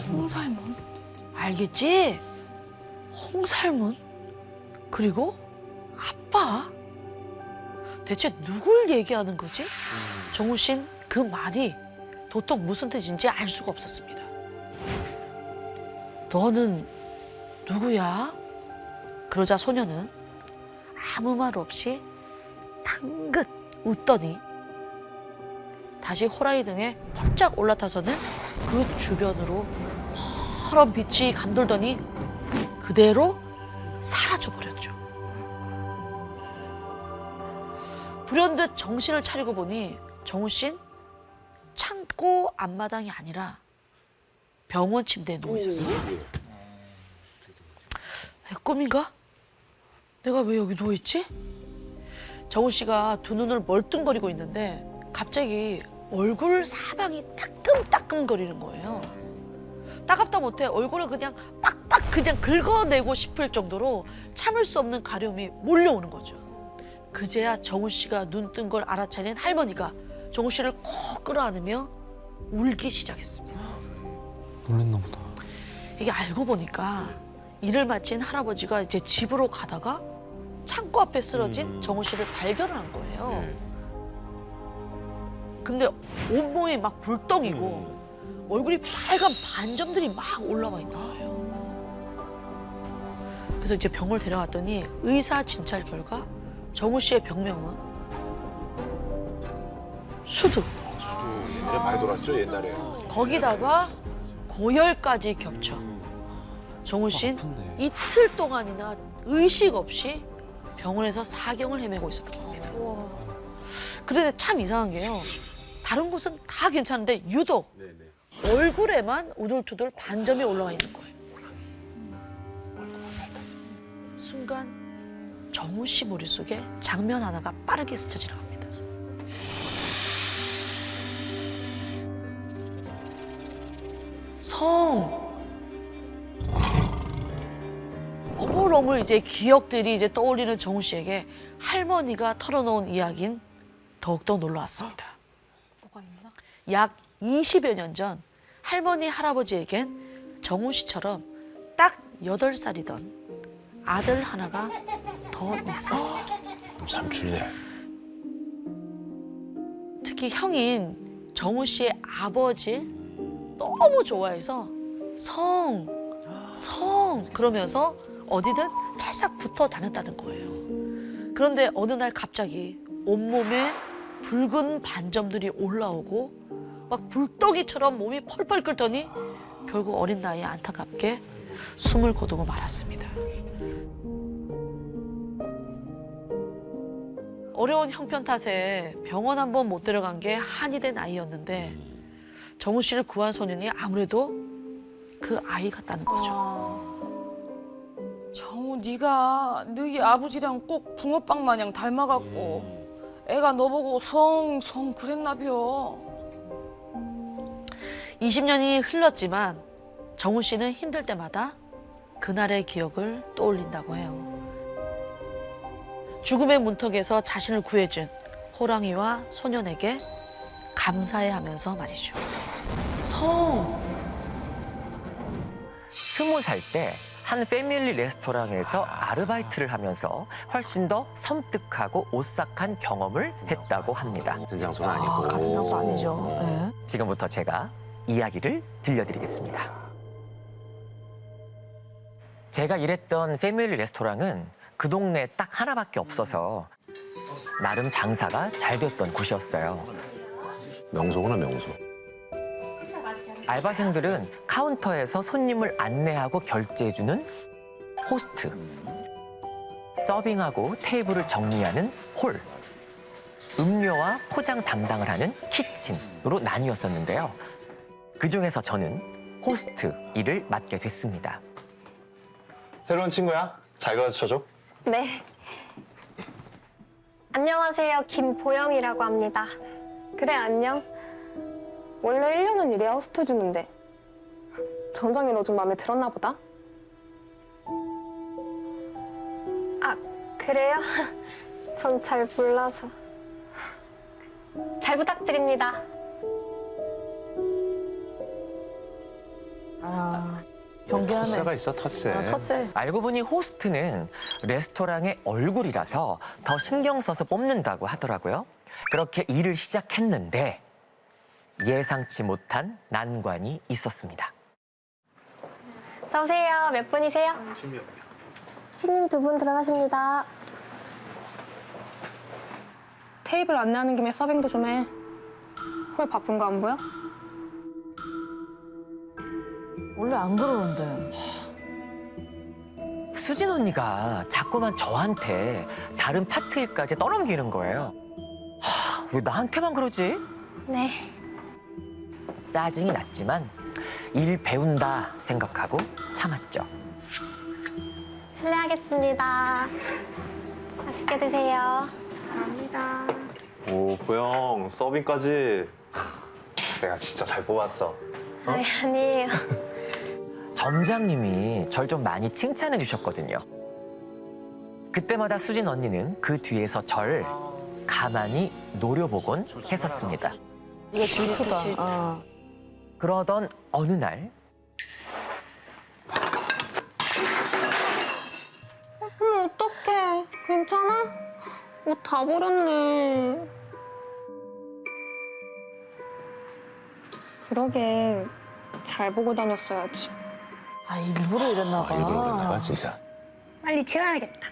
홍살문? 알겠지? 홍살문? 그리고 아빠? 대체 누굴 얘기하는 거지? 정우 씨는 그 말이 도통 무슨 뜻인지 알 수가 없었습니다. 너는 누구야? 그러자 소녀는 아무 말 없이 방긋 웃더니 다시 호랑이 등에 펄짝 올라타서는 그 주변으로 파란 빛이 감돌더니 그대로 사라져버렸죠. 불현듯 정신을 차리고 보니 정우 씨는 창고 앞마당이 아니라 병원 침대에 누워 있었어요. 꿈인가? 내가 왜 여기 누워 있지? 정우 씨가 두 눈을 멀뚱거리고 있는데 갑자기 얼굴 사방이 따끔따끔거리는 거예요. 따갑다 못해 얼굴을 그냥 빡빡 그냥 긁어내고 싶을 정도로 참을 수 없는 가려움이 몰려오는 거죠. 그제야 정우 씨가 눈 뜬 걸 알아차린 할머니가 정우 씨를 꼭 끌어안으며 울기 시작했습니다. 놀랬나 보다. 이게 알고 보니까 일을 마친 할아버지가 이제 집으로 가다가 창고 앞에 쓰러진 정우 씨를 발견한 거예요. 근데 온몸이 막 불덩이고 얼굴이 빨간 반점들이 막 올라와 있는 거예요. 그래서 이제 병을 데려갔더니 의사 진찰 결과 정우 씨의 병명은 수두. 수도 많이 돌았죠 옛날에. 거기다가 고열까지 겹쳐. 정우 씨는 이틀 동안이나 의식 없이 병원에서 사경을 헤매고 있었던 겁니다. 그런데 참 이상한 게요. 다른 곳은 다 괜찮은데 유독 얼굴에만 우둘투둘 반점이 올라와 있는 거예요. 순간 정우 씨 머릿속에 장면 하나가 빠르게 스쳐 지나갑니다. 성. 너무너무 이제 기억들이 이제 떠올리는 정우 씨에게 할머니가 털어놓은 이야기는 더욱더 놀라웠습니다. 뭐가 있나? 약 20여 년 전 할머니 할아버지에겐 정우 씨처럼 딱 8살이던 아들 하나가 더 있었어요. 삼촌이네. 특히 형인 정우 씨의 아버지를 너무 좋아해서 성 그러면서 어디든 찰싹 붙어 다녔다는 거예요. 그런데 어느 날 갑자기 온몸에 붉은 반점들이 올라오고 막 불덩이처럼 몸이 펄펄 끓더니 결국 어린 나이에 안타깝게 숨을 거두고 말았습니다. 어려운 형편 탓에 병원 한 번 못 데려간 게 한이 된 아이였는데 정우 씨를 구한 소년이 아무래도 그 아이 같다는 거죠. 정우 네가 너희 아버지랑 꼭 붕어빵 마냥 닮아갖고 애가 너 보고 성 그랬나벼. 20년이 흘렀지만 정우 씨는 힘들 때마다 그날의 기억을 떠올린다고 해요. 죽음의 문턱에서 자신을 구해준 호랑이와 소년에게 감사해하면서 말이죠. 성. 20살 때 한 패밀리 레스토랑에서 아르바이트를 하면서 훨씬 더 섬뜩하고 오싹한 경험을 했다고 합니다. 같은 장소는 아니고. 같은 장소 아니죠. 네. 지금부터 제가 이야기를 들려드리겠습니다. 제가 일했던 패밀리 레스토랑은 그 동네에 딱 하나밖에 없어서 나름 장사가 잘 됐던 곳이었어요. 명소구나, 명소. 알바생들은 카운터에서 손님을 안내하고 결제해주는 호스트, 서빙하고 테이블을 정리하는 홀, 음료와 포장 담당을 하는 키친으로 나뉘었었는데요. 그중에서 저는 호스트 일을 맡게 됐습니다. 새로운 친구야? 잘 가르쳐줘. 네. 안녕하세요. 김보영이라고 합니다. 그래, 안녕. 원래 1년은 이래야 호스트 주는데 정정이 너 좀 마음에 들었나 보다? 아, 그래요? 전 잘 몰라서. 잘 부탁드립니다. 아, 경계하네. 텃세가 있어, 텃세. 텃세. 알고 보니 호스트는 레스토랑의 얼굴이라서 더 신경 써서 뽑는다고 하더라고요. 그렇게 일을 시작했는데 예상치 못한 난관이 있었습니다. 어서오세요. 몇 분이세요? 손님 2분 들어가십니다. 테이블 안내하는 김에 서빙도 좀 해. 왜 바쁜 거 안 보여? 원래 안 그러는데. 수진 언니가 자꾸만 저한테 다른 파트 일까지 떠넘기는 거예요. 왜 나한테만 그러지? 네. 짜증이 났지만 일 배운다 생각하고 참았죠. 실례하겠습니다. 맛있게 드세요. 감사합니다. 오, 보영 서빙까지. 내가 진짜 잘 뽑았어. 아니에요. 점장님이 절 좀 많이 칭찬해 주셨거든요. 그때마다 수진 언니는 그 뒤에서 절 가만히 노려보곤 했었습니다. 이거 질투다. 어. 그러던 어느 날 어떡해. 괜찮아? 옷 다 버렸네. 그러게. 잘 보고 다녔어야지. 아, 일부러 이랬나 봐. 일부러 그랬나 봐, 진짜. 빨리 치워야겠다.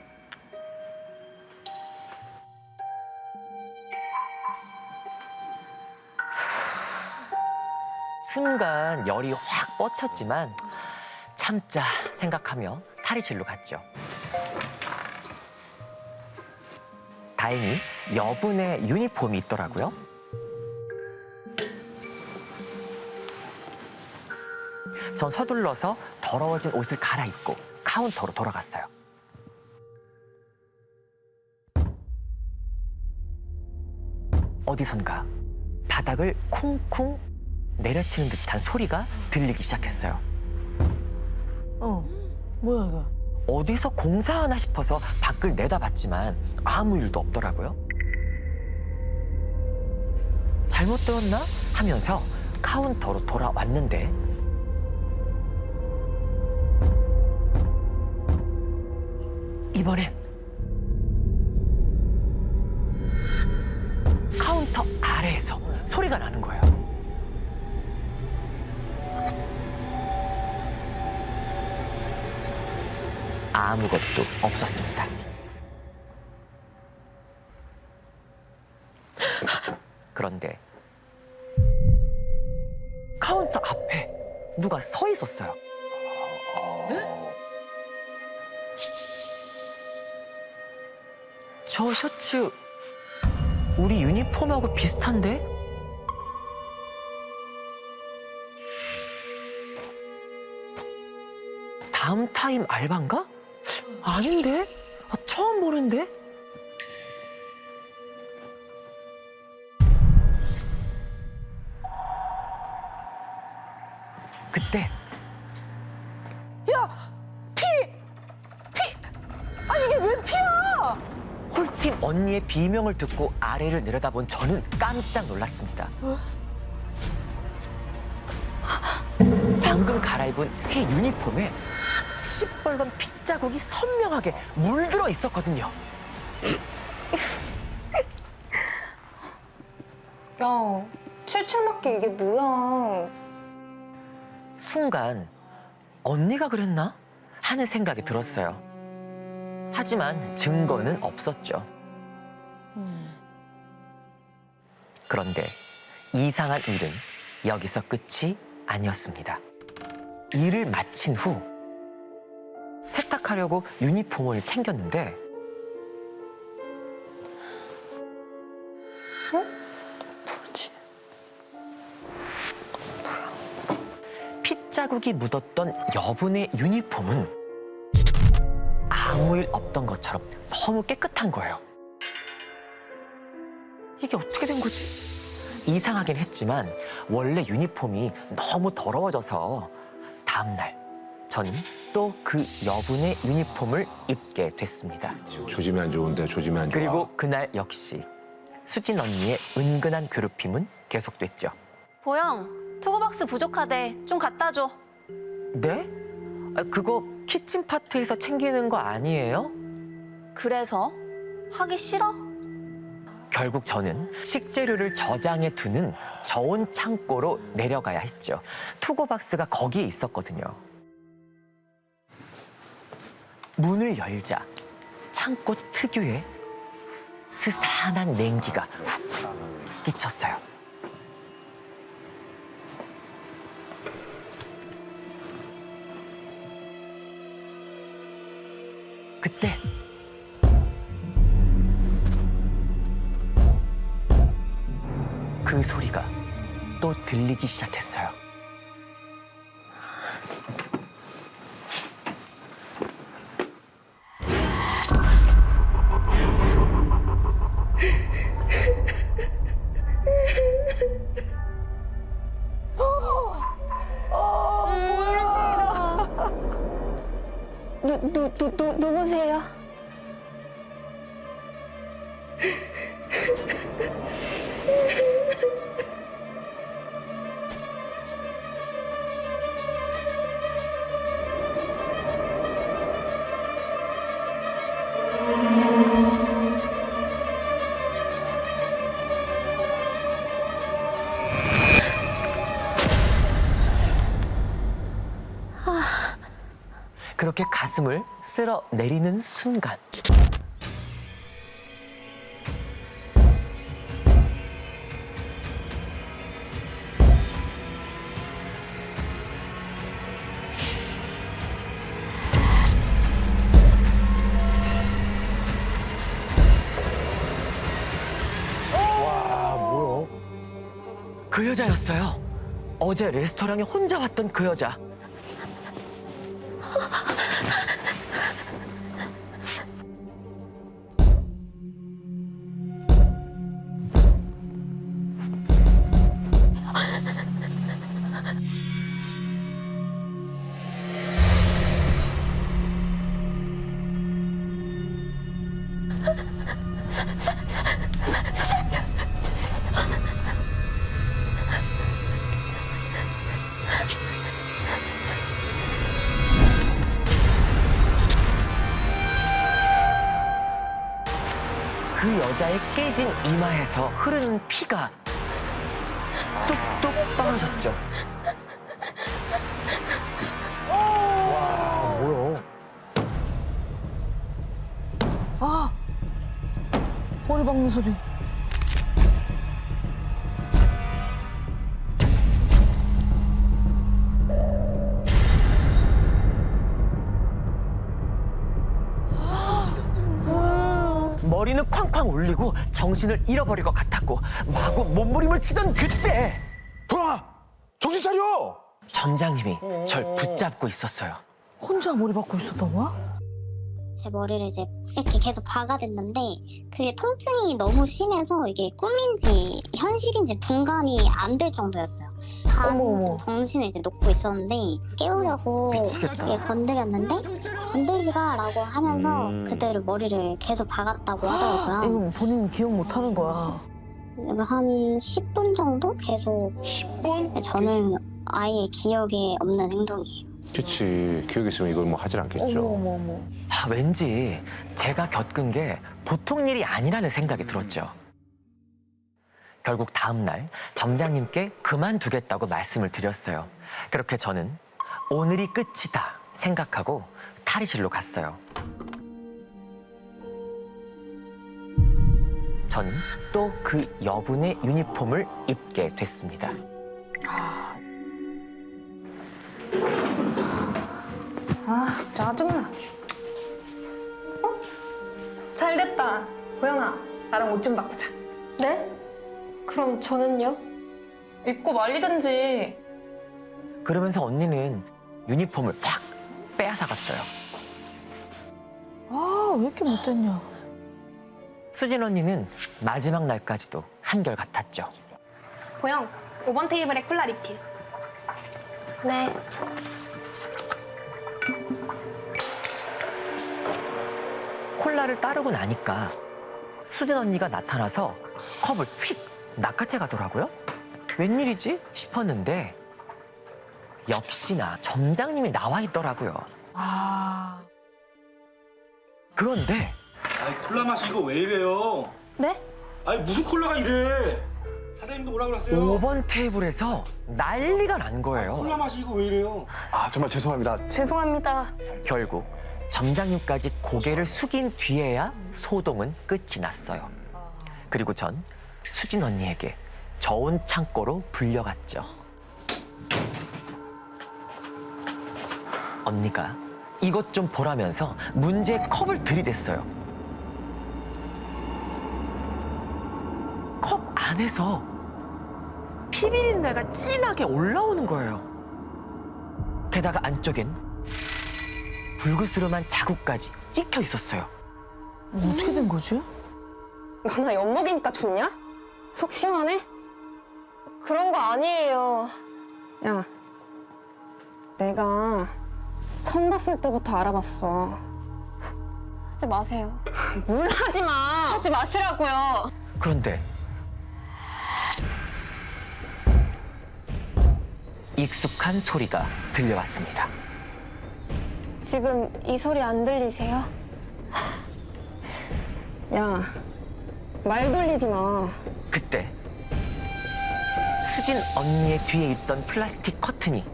순간 열이 확 뻗쳤지만 참자 생각하며 탈의실로 갔죠. 다행히 여분의 유니폼이 있더라고요. 전 서둘러서 더러워진 옷을 갈아입고 카운터로 돌아갔어요. 어디선가 바닥을 쿵쿵 내려치는 듯한 소리가 들리기 시작했어요. 뭐야 이거? 어디서 공사하나 싶어서 밖을 내다봤지만 아무 일도 없더라고요. 잘못 들었나 하면서 카운터로 돌아왔는데 이번엔 카운터 아래에서 소리가 나는 거예요. 아무것도 없었습니다. 그런데 카운터 앞에 누가 서 있었어요. 저 셔츠 우리 유니폼하고 비슷한데? 다음 타임 알바인가? 아닌데? 처음 보는데? 그때 야! 피! 아니 이게 왜 피야? 홀팀 언니의 비명을 듣고 아래를 내려다본 저는 깜짝 놀랐습니다. 방금 갈아입은 새 유니폼에 시뻘건 핏자국이 선명하게 물들어 있었거든요. 야, 칠칠맞게 이게 뭐야? 순간 언니가 그랬나 하는 생각이 들었어요. 하지만 증거는 없었죠. 그런데 이상한 일은 여기서 끝이 아니었습니다. 일을 마친 후 세탁하려고 유니폼을 챙겼는데 뭐지? 핏자국이 묻었던 여분의 유니폼은 아무 일 없던 것처럼 너무 깨끗한 거예요. 이게 어떻게 된 거지? 이상하긴 했지만 원래 유니폼이 너무 더러워져서 다음날 저는 또 그 여분의 유니폼을 입게 됐습니다. 조짐이 안 좋은데, 조짐이 안 좋아. 그리고 그날 역시 수진 언니의 은근한 괴롭힘은 계속됐죠. 보영, 투고박스 부족하대. 좀 갖다 줘. 네? 그거 키친 파트에서 챙기는 거 아니에요? 그래서? 하기 싫어? 결국 저는 식재료를 저장해 두는 저온 창고로 내려가야 했죠. 투고박스가 거기에 있었거든요. 문을 열자 창고 특유의 스산한 냉기가 훅 끼쳤어요. 그때 그 소리가 또 들리기 시작했어요. 누구세요? 그렇게 가슴을 쓸어 내리는 순간 와, 뭐야? 그 여자였어요. 어제 레스토랑에 혼자 왔던 그 여자. 그 여자의 깨진 이마에서 흐르는 피가 뚝뚝 떨어졌죠. 와, 뭐야? 아, 머리 박는 소리. 머리는 쾅쾅 울리고 정신을 잃어버릴 것 같았고 마구 몸부림을 치던 그때 보영아, 정신 차려! 점장님이 절 붙잡고 있었어요. 혼자 머리 박고 있었던 거야? 제 머리를 이제 이렇게 계속 박아댔는데 그게 통증이 너무 심해서 이게 꿈인지 현실인지 분간이 안 될 정도였어요. 반쯤 정신을 이제 놓고 있었는데 깨우려고 이렇게 건드렸는데 건들지 마라고 하면서 그대로 머리를 계속 박았다고 하더라고요. 이거 본인 기억 못 하는 거야. 한 10분 정도 계속 10분? 저는 아예 기억에 없는 행동이에요. 그치. 기억이 있으면 이걸 뭐 하질 않겠죠. 어머. 아, 왠지 제가 겪은 게 보통 일이 아니라는 생각이 들었죠. 결국 다음 날 점장님께 그만두겠다고 말씀을 드렸어요. 그렇게 저는 오늘이 끝이다 생각하고 탈의실로 갔어요. 저는 또 그 여분의 유니폼을 입게 됐습니다. 아, 짜증나. 잘 됐다. 보영아, 나랑 옷 좀 바꾸자. 네? 그럼 저는요? 입고 말리든지. 그러면서 언니는 유니폼을 확 빼앗아갔어요. 아, 왜 이렇게 못됐냐. 수진 언니는 마지막 날까지도 한결같았죠. 보영, 5번 테이블에 콜라 리필. 네. 콜라를 따르고 나니까 수진 언니가 나타나서 컵을 휙 낚아채 가더라고요. 웬일이지 싶었는데 역시나 점장님이 나와 있더라고요. 그런데 아니 콜라 맛이 이거 왜 이래요? 네? 아니 무슨 콜라가 이래? 사장님도 뭐라 그랬어요? 5번 테이블에서 난리가 난 거예요. 콜라 맛이 이거 왜 이래요? 아, 정말 죄송합니다. 죄송합니다. 결국 점장님까지 고개를 숙인 뒤에야 소동은 끝이 났어요. 그리고 전 수진 언니에게 저온 창고로 불려갔죠. 언니가 이것 좀 보라면서 문제의 컵을 들이댔어요. 컵 안에서 피비린내가 진하게 올라오는 거예요. 게다가 안쪽엔 불그스름한 자국까지 찍혀 있었어요. 어떻게 된 거지? 나 엿먹이니까 좋냐? 속 시원해? 그런 거 아니에요. 야, 내가 처음 봤을 때부터 알아봤어. 하지 마세요. 뭘 하지 마. 하지 마시라고요. 그런데 익숙한 소리가 들려왔습니다. 지금 이 소리 안 들리세요? 야, 말 돌리지 마. 그때 수진 언니의 뒤에 있던 플라스틱 커튼이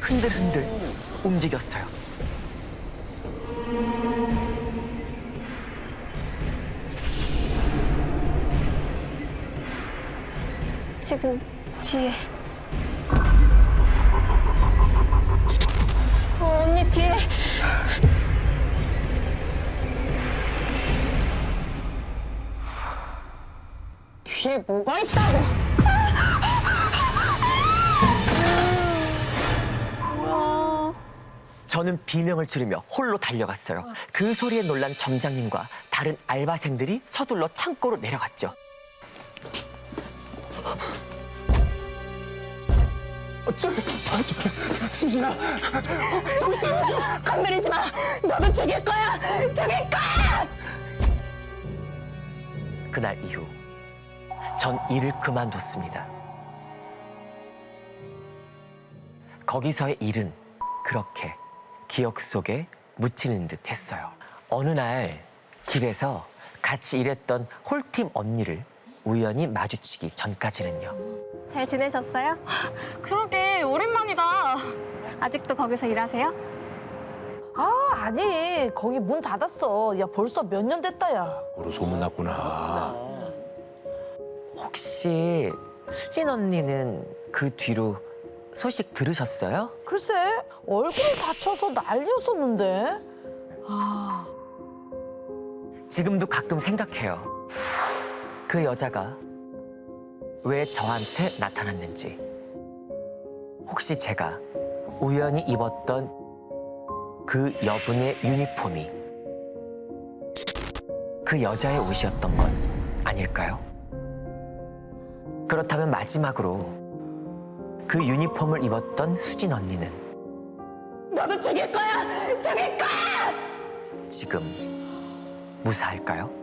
흔들흔들 움직였어요. 지금 뒤에. 언니 뒤에. 뒤에 뭐가 있다고? 저는 비명을 지르며 홀로 달려갔어요. 그 소리에 놀란 점장님과 다른 알바생들이 서둘러 창고로 내려갔죠. 수진아, 정신 차려. 건드리지 마. 너도 죽일 거야. 죽일 거야. 그날 이후 전 일을 그만뒀습니다. 거기서의 일은 그렇게 기억 속에 묻히는 듯 했어요. 어느 날 길에서 같이 일했던 홀팀 언니를 우연히 마주치기 전까지는요. 잘 지내셨어요? 그러게 오랜만이다. 아직도 거기서 일하세요? 아니. 거기 문 닫았어. 야, 벌써 몇 년 됐다, 야. 뭐로 소문났구나. 혹시 수진 언니는 그 뒤로 소식 들으셨어요? 글쎄, 얼굴을 다쳐서 난리였었는데. 지금도 가끔 생각해요. 그 여자가 왜 저한테 나타났는지. 혹시 제가 우연히 입었던 그 여분의 유니폼이 그 여자의 옷이었던 건 아닐까요? 그렇다면 마지막으로 그 유니폼을 입었던 수진 언니는 너도 죽일 거야. 죽일 거야. 지금 무사할까요?